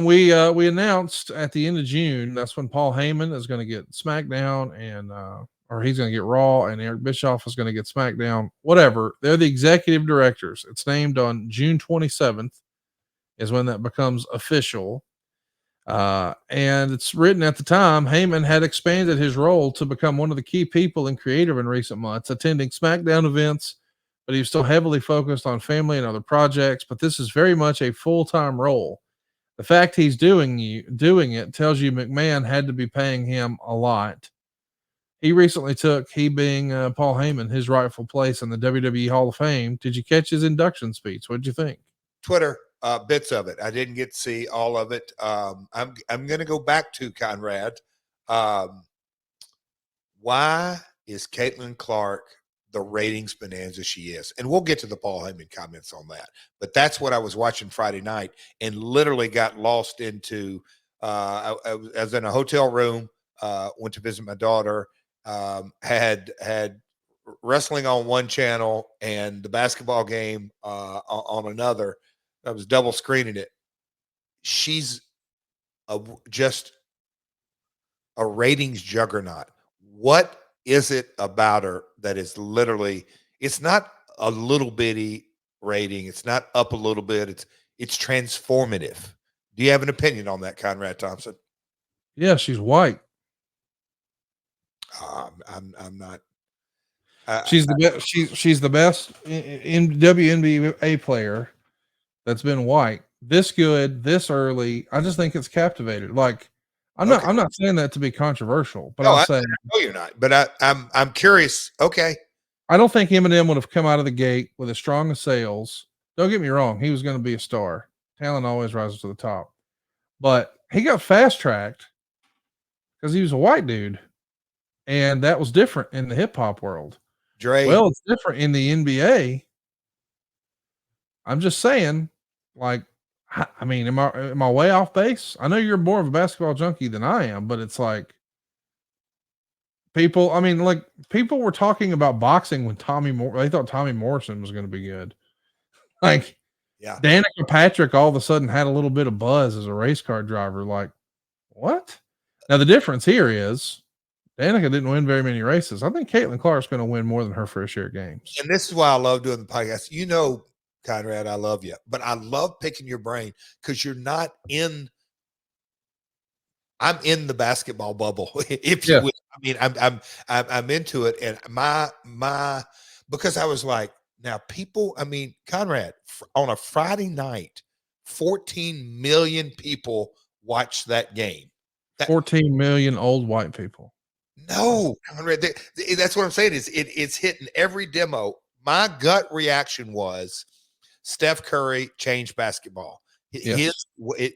We announced at the end of June that's when Paul Heyman is going to get SmackDown and or he's going to get Raw, and Eric Bischoff is going to get SmackDown. Whatever, they're the executive directors. It's named on June 27th is when that becomes official. And it's written at the time, Heyman had expanded his role to become one of the key people in creative in recent months, attending SmackDown events, but he was still heavily focused on family and other projects. But this is very much a full-time role. The fact he's doing it tells you McMahon had to be paying him a lot. He recently took, he being Paul Heyman, his rightful place in the WWE Hall of Fame. Did you catch his induction speech? What'd you think? Twitter, bits of it. I didn't get to see all of it. I'm going to go back to Conrad. Why is Caitlin Clark the ratings bonanza she is? And we'll get to the Paul Heyman comments on that. But that's what I was watching Friday night and literally got lost into. I was in a hotel room, went to visit my daughter, had wrestling on one channel and the basketball game on another. I was double screening it. She's just a ratings juggernaut. What is it about her that is literally, it's not a little bitty rating. It's not up a little bit. It's transformative. Do you have an opinion on that, Conrad Thompson? Yeah, she's white. I'm not. She's the best. She's the best in WNBA player that's been white this good this early. I just think it's captivated. Like I'm not saying that to be controversial, but I'm saying no, you're not. But I'm curious. Okay, I don't think Eminem would have come out of the gate with as strong as sales. Don't get me wrong; he was going to be a star. Talent always rises to the top, but he got fast tracked because he was a white dude, and that was different in the hip hop world. Dre. Well, it's different in the NBA. I'm just saying, like, I mean, am I way off base? I know you're more of a basketball junkie than I am, but it's like people. I mean, like people were talking about boxing when they thought Tommy Morrison was going to be good. Like, yeah, Danica Patrick all of a sudden had a little bit of buzz as a race car driver. Like, what? Now the difference here is Danica didn't win very many races. I think Caitlin Clark's going to win more than her fair share of games. And this is why I love doing the podcast. You know, Conrad, I love you, but I love picking your brain because you're not in. I'm in the basketball bubble, if you will. I mean, I'm into it, and my because I was like, now people. I mean, Conrad, on a Friday night, 14 million people watched that game. 14 million old white people. No, Conrad, that's what I'm saying. It's hitting every demo. My gut reaction was Steph Curry changed basketball. Yes.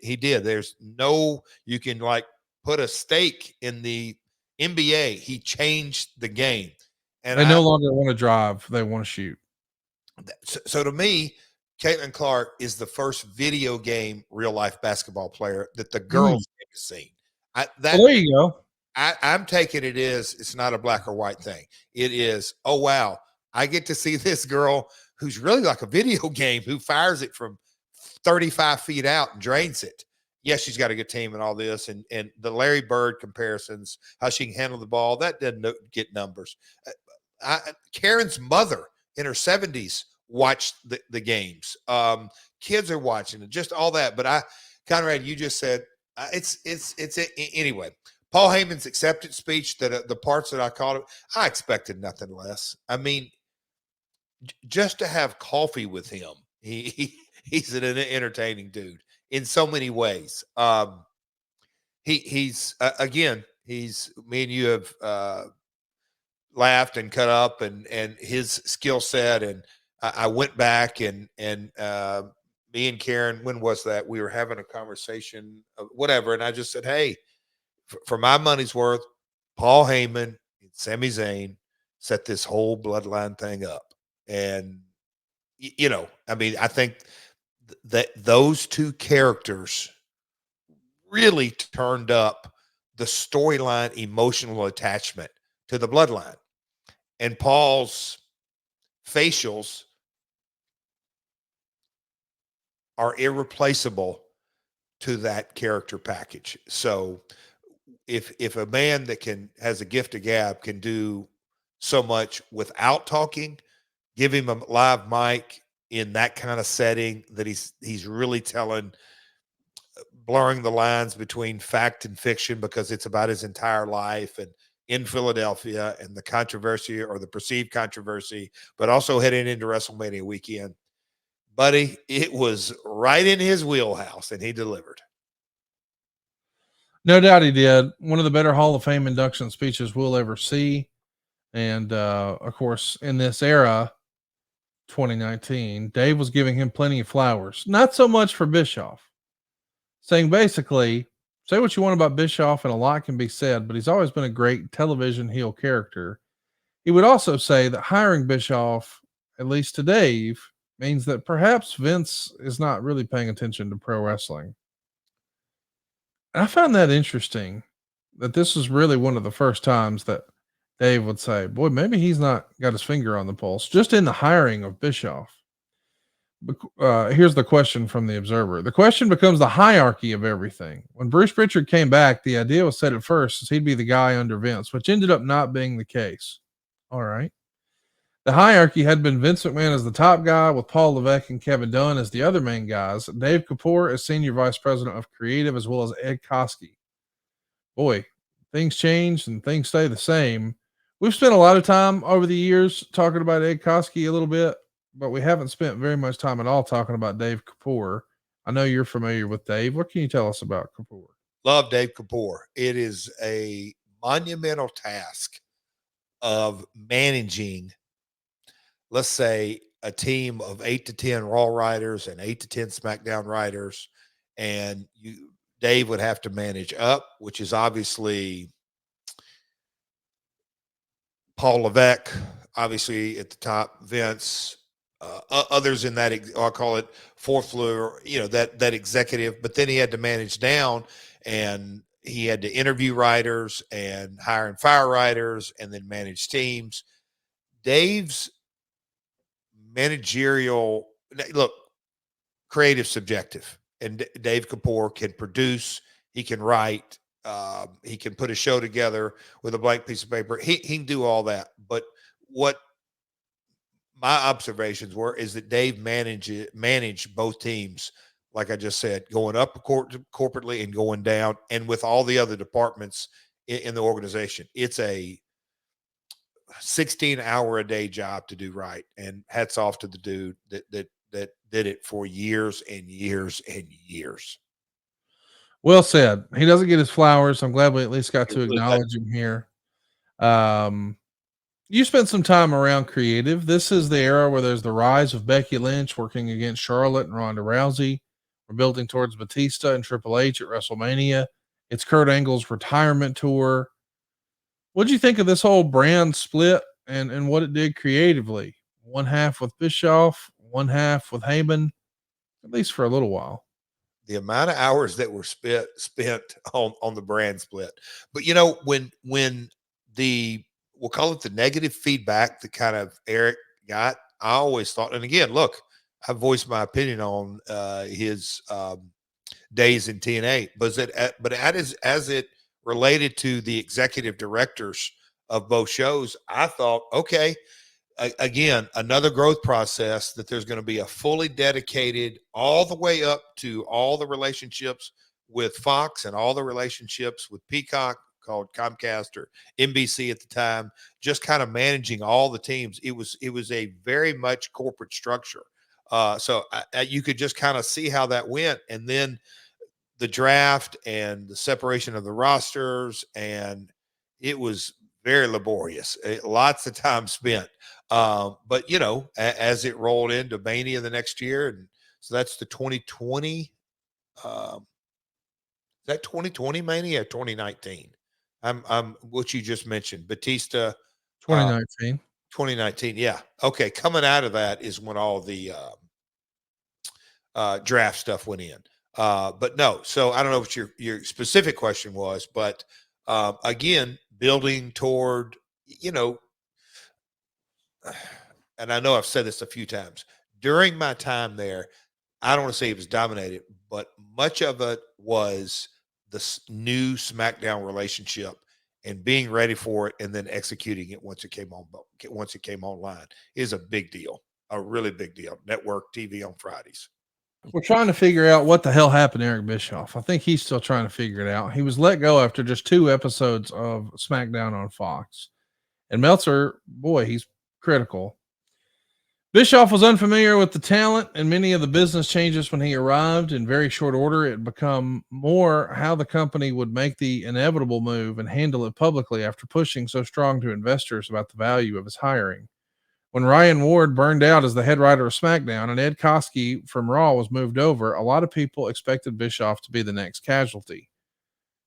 He did. There's no, you can like put a stake in the NBA. He changed the game. And they no longer want to drive. They want to shoot. So to me, Caitlin Clark is the first video game real life basketball player that the girls have seen. Well, there you go. I'm taking it's not a black or white thing. It is, oh, wow, I get to see this girl who's really like a video game, who fires it from 35 feet out and drains it. Yes, she's got a good team and all this. And the Larry Bird comparisons, how she can handle the ball, that doesn't get numbers. Karen's mother in her 70s watched the games. Kids are watching it, just all that. But Conrad, you just said, anyway. Paul Heyman's acceptance speech, that the parts that I called it, I expected nothing less. I mean, just to have coffee with him, he's an entertaining dude in so many ways. He's again, me and you have laughed and cut up, and his skill set. And I went back and me and Karen, when was that? We were having a conversation, whatever, and I just said, hey. For my money's worth, Paul Heyman and Sami Zayn set this whole bloodline thing up. And, you know, I mean, I think that those two characters really turned up the storyline emotional attachment to the bloodline. And Paul's facials are irreplaceable to that character package. So if a man that has a gift of gab can do so much without talking, give him a live mic in that kind of setting that he's really blurring the lines between fact and fiction because it's about his entire life and in Philadelphia and the controversy or the perceived controversy, but also heading into WrestleMania weekend. Buddy, it was right in his wheelhouse and he delivered. No doubt he did. One of the better Hall of Fame induction speeches we'll ever see. And of course, in this era, 2019, Dave was giving him plenty of flowers. Not so much for Bischoff, saying basically, say what you want about Bischoff and a lot can be said, but he's always been a great television heel character. He would also say that hiring Bischoff, at least to Dave, means that perhaps Vince is not really paying attention to pro wrestling. And I found that interesting that this is really one of the first times that Dave would say, boy, maybe he's not got his finger on the pulse, just in the hiring of Bischoff. Here's the question from the Observer. The question becomes the hierarchy of everything. When Bruce Pritchard came back, the idea was set at first as he'd be the guy under Vince, which ended up not being the case. All right. The hierarchy had been Vince McMahon as the top guy, with Paul Levesque and Kevin Dunn as the other main guys, Dave Kapoor as senior vice president of creative, as well as Ed Koskey. Boy, things change and things stay the same. We've spent a lot of time over the years talking about Ed Koskey a little bit, but we haven't spent very much time at all talking about Dave Kapoor. I know you're familiar with Dave. What can you tell us about Kapoor? Love Dave Kapoor. It is a monumental task of managing, let's say, a team of 8 to 10 Raw writers and 8 to 10 SmackDown writers. And Dave would have to manage up, which is obviously Paul Levesque, obviously at the top, Vince, others in that, I'll call it fourth floor, that executive, but then he had to manage down and he had to interview writers and hire and fire writers and then manage teams. Dave's managerial, look, creative subjective, and Dave Kapoor can produce, he can write, he can put a show together with a blank piece of paper. He can do all that. But what my observations were is that Dave managed both teams, like I just said, going up corporately and going down, and with all the other departments in the organization. It's a 16-hour-a-day job to do right, and hats off to the dude that did it for years and years and years. Well said. He doesn't get his flowers. I'm glad we at least got to acknowledge him here. You spent some time around creative. This is the era where there's the rise of Becky Lynch working against Charlotte and Ronda Rousey. We're building towards Batista and Triple H at WrestleMania. It's Kurt Angle's retirement tour. What did you think of this whole brand split and what it did creatively? One half with Bischoff, one half with Heyman, at least for a little while. The amount of hours that were spent on the brand split. But when we'll call it the negative feedback that kind of Eric got, I always thought, and again, look, I voiced my opinion on his days in TNA, but as it related to the executive directors of both shows, I thought, okay, again, another growth process, that there's going to be a fully dedicated all the way up to all the relationships with Fox and all the relationships with Peacock, called Comcast or NBC at the time, just kind of managing all the teams. It was a very much corporate structure. So you could just kind of see how that went. And then the draft and the separation of the rosters, and it was very laborious. Lots of time spent. But as it rolled into Mania the next year, and so that's the 2020. Is that 2020 Mania or 2019? I'm what you just mentioned, Batista. 2019. 2019, yeah. Okay, coming out of that is when all the draft stuff went in. But no, so I don't know what your specific question was, but again, building toward, and I know I've said this a few times, during my time there, I don't want to say it was dominated, but much of it was the new SmackDown relationship and being ready for it and then executing it once it came online is a big deal, a really big deal. Network TV on Fridays. We're trying to figure out what the hell happened to Eric Bischoff. I think he's still trying to figure it out. He was let go after just 2 episodes of SmackDown on Fox. And Meltzer, boy, he's critical. Bischoff was unfamiliar with the talent and many of the business changes when he arrived. In very short order, it had become more how the company would make the inevitable move and handle it publicly after pushing so strong to investors about the value of his hiring. When Ryan Ward burned out as the head writer of SmackDown and Ed Koskey from Raw was moved over, a lot of people expected Bischoff to be the next casualty.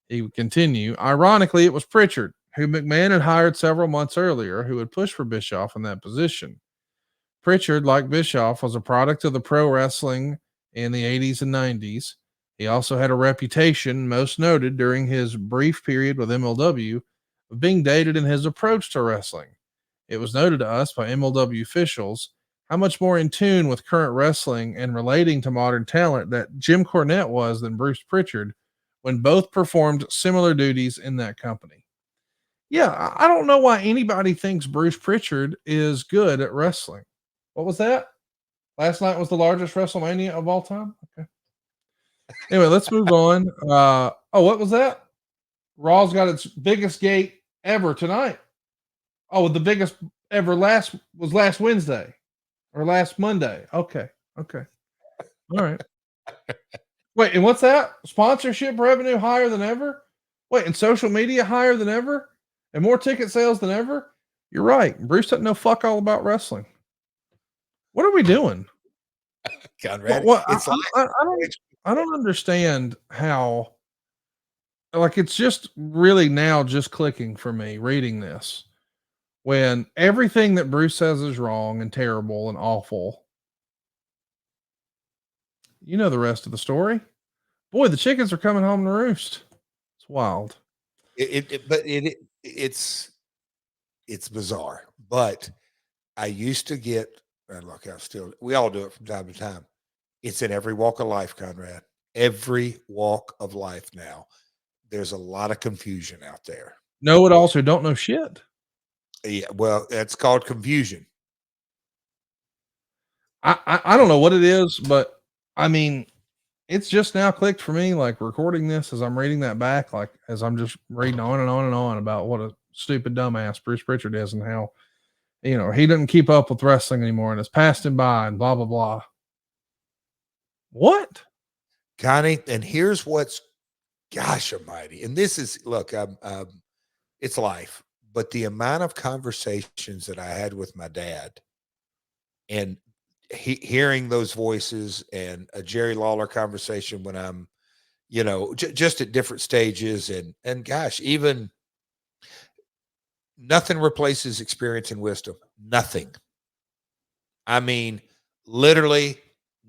He would continue. Ironically, it was Pritchard, who McMahon had hired several months earlier, who had pushed for Bischoff in that position. Pritchard, like Bischoff, was a product of the pro wrestling in the 80s and 90s. He also had a reputation, most noted during his brief period with MLW, of being dated in his approach to wrestling. It was noted to us by MLW officials how much more in tune with current wrestling and relating to modern talent that Jim Cornette was than Bruce Pritchard when both performed similar duties in that company. Yeah, I don't know why anybody thinks Bruce Pritchard is good at wrestling. What was that? Last night was the largest WrestleMania of all time? Okay. Anyway, let's move on. What was that? Raw's got its biggest gate ever tonight. Oh, the biggest ever last Wednesday or last Monday. Okay. All right. Wait, and what's that? Sponsorship revenue higher than ever? Wait, and social media higher than ever? And more ticket sales than ever? You're right. Bruce doesn't know fuck all about wrestling. What are we doing? Conrad, I don't understand how, like, it's just really now just clicking for me reading this. When everything that Bruce says is wrong and terrible and awful, you know the rest of the story. Boy, the chickens are coming home to roost. It's wild. It's bizarre. But I used to get, and look, we all do it from time to time. It's in every walk of life, Conrad. Every walk of life now. There's a lot of confusion out there. Know-it-alls who don't know shit. Yeah, well, that's called confusion. I don't know what it is, but I mean, it's just now clicked for me, like recording this as I'm reading that back, like as I'm just reading on and on and on about what a stupid dumbass Bruce Pritchard is and how, you know, he doesn't keep up with wrestling anymore and it's passed him by and blah, blah, blah. What? Connie, and here's what's, gosh almighty, and this is, look, it's life. But the amount of conversations that I had with my dad and hearing those voices and a Jerry Lawler conversation when I'm, you know, just at different stages and gosh, even nothing replaces experience and wisdom. Nothing. I mean, literally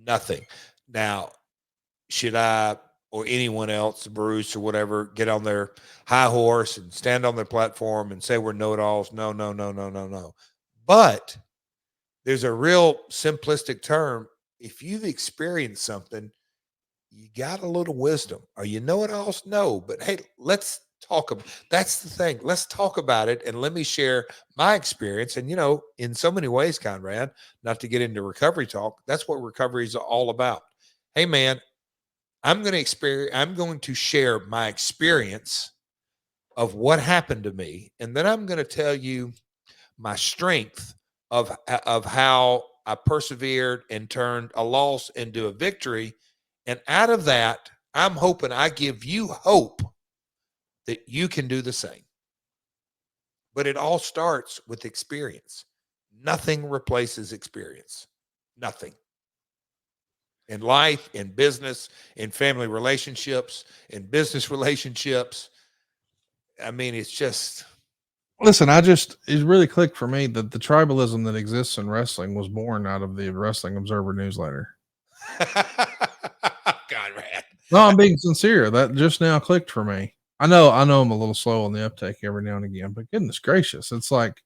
nothing. Now, should I or anyone else, Bruce or whatever, get on their high horse and stand on their platform and say we're know-it-alls? No. But there's a real simplistic term. If you've experienced something, you got a little wisdom. Are you know-it-alls? No. But hey, let's talk about, that's the thing. Let's talk about it and let me share my experience. And, you know, in so many ways, Conrad, not to get into recovery talk, that's what recovery is all about. Hey, man, I'm going to share my experience of what happened to me. And then I'm going to tell you my strength of how I persevered and turned a loss into a victory. And out of that, I'm hoping I give you hope that you can do the same. But it all starts with experience. Nothing replaces experience. Nothing. In life, in business, in family relationships, in business relationships. I mean, it's just. Listen, it really clicked for me that the tribalism that exists in wrestling was born out of the Wrestling Observer newsletter. Conrad. No, I'm being sincere. That just now clicked for me. I know I'm a little slow on the uptake every now and again, but goodness gracious, it's like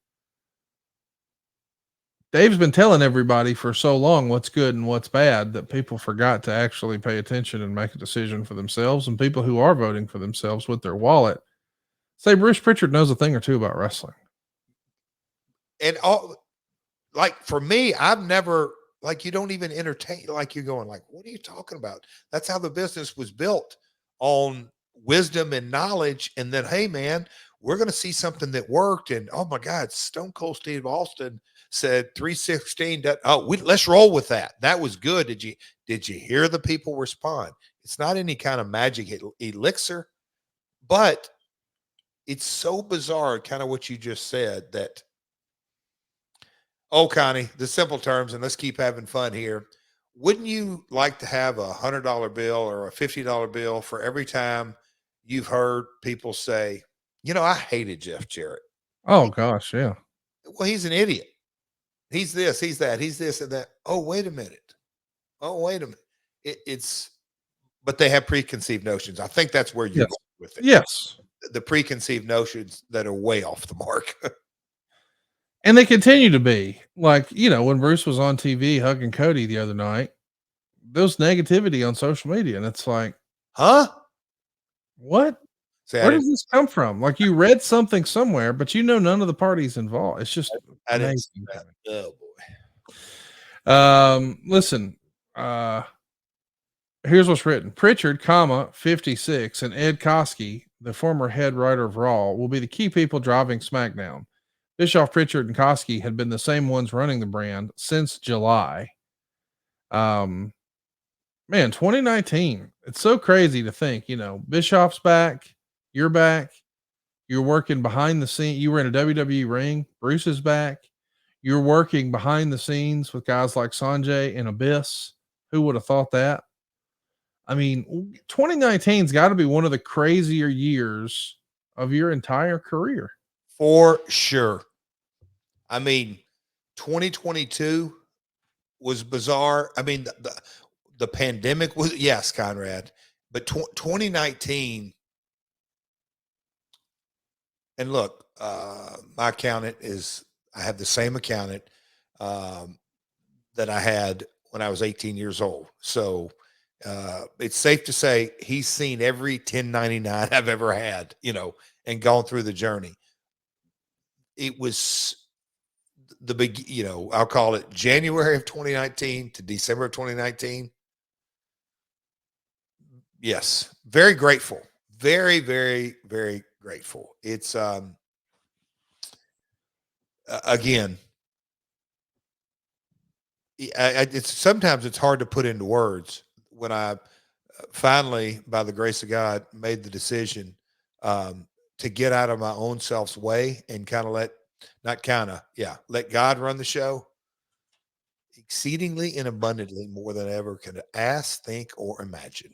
Dave's been telling everybody for so long what's good and what's bad that people forgot to actually pay attention and make a decision for themselves. And people who are voting for themselves with their wallet say Bruce Pritchard knows a thing or two about wrestling. And all, like, for me, I've never, like, you don't even entertain, like, you're going like, what are you talking about? That's how the business was built, on wisdom and knowledge. And then, hey man, we're going to see something that worked. And oh my God, Stone Cold Steve Austin said 316. Let's roll with that. That was good. Did you hear the people respond? It's not any kind of magic elixir, but it's so bizarre, kind of what you just said, that, oh, Connie, the simple terms, and let's keep having fun here. Wouldn't you like to have $100 bill or a $50 bill for every time you've heard people say, I hated Jeff Jarrett. Oh gosh, yeah. Well, he's an idiot. He's this, he's that, he's this and that. Oh, wait a minute. But they have preconceived notions. I think that's where you're Yes. going with it. Yes. The preconceived notions that are way off the mark. And they continue to be. Like, when Bruce was on TV hugging Cody the other night, there was negativity on social media. And it's like, Huh? what? Where does this come from? Like, you read something somewhere, but none of the parties involved. It's just amazing. Oh boy. Listen, here's what's written. Pritchard, 56, and Ed Koskey, the former head writer of Raw, will be the key people driving SmackDown. Bischoff, Pritchard, and Koskey had been the same ones running the brand since July. Man, 2019. It's so crazy to think, Bischoff's back, you're back, you're working behind the scene. You were in a WWE ring. Bruce is back. You're working behind the scenes with guys like Sanjay and Abyss. Who would have thought that? I mean, 2019's got to be one of the crazier years of your entire career. For sure. I mean, 2022 was bizarre. I mean, the pandemic was, yes, Conrad, but 2019, and look, my accountant I have the same accountant that I had when I was 18 years old. So it's safe to say he's seen every 1099 I've ever had, and gone through the journey. It was the big, I'll call it January of 2019 to December of 2019. Yes. Very grateful. Very, very, very grateful. It's, again, sometimes it's hard to put into words. When I finally, by the grace of God, made the decision to get out of my own self's way and kind of let God run the show, exceedingly and abundantly more than I ever could ask, think, or imagine.